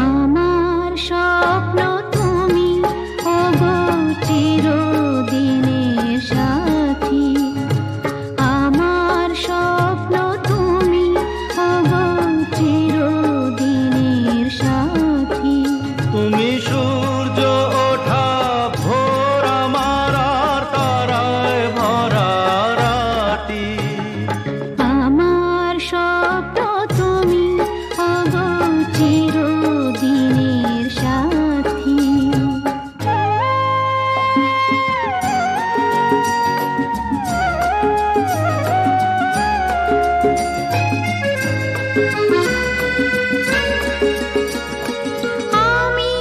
আমার স্বপ্ন তুমি ওগো চিরদিনের সাথী, আমার স্বপ্ন তুমি ওগো চিরদিনের সাথী। তুমি সূর্য ওঠা ভোর আমার আর তারায় ভরা রাতি। আমার স্বপ্ন তুমি ওগো চিরদিনের সাথী। আমি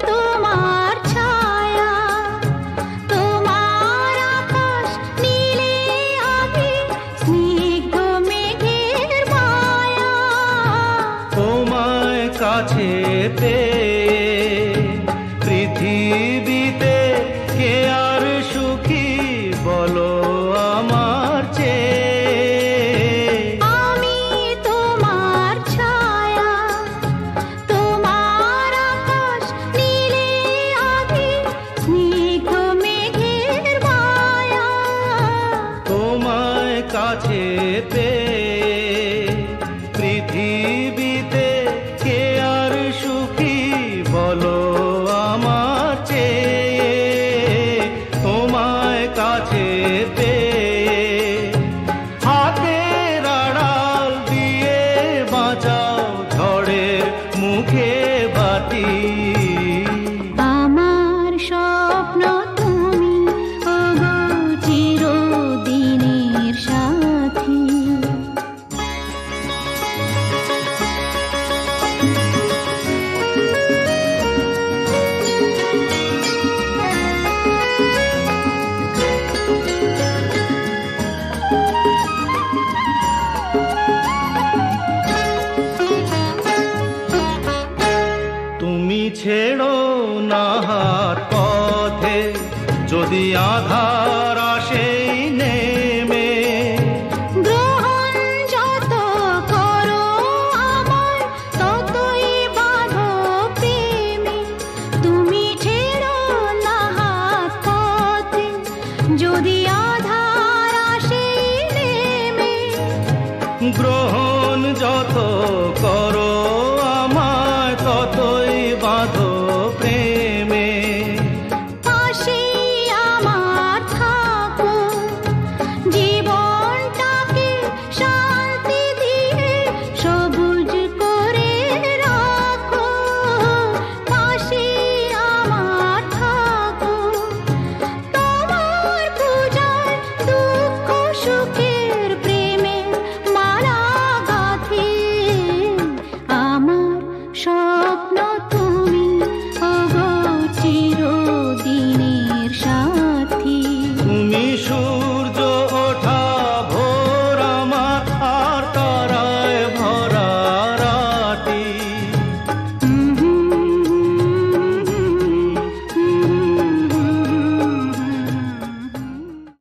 তোমার ছায়া, তোমার আকাশ নীলে আভি, স্নিগ্ধ মেঘের মায়া। তোমায় কাছে পেয়ে পৃথিবীতে কে আর সুখী বলো আমার চেয়ে। আমি তোমার ছায়া, তোমার আকাশ নীলে আভি, স্নিগ্ধ মেঘের মায়া। তোমায় কাছে পেয়ে পৃথিবীতে কে আর সুখী বলো আমার চেয়ে। তোমায় কাছে পেয়ে হাতের আড়াল দিয়ে বাঁচাও ঝড়ের মুখে বাতি। আমার স্বপ্ন তুমি ওগো চিরদিনের সাথী। তুমি ছেড়ো না হাত পথে যদি আঘাত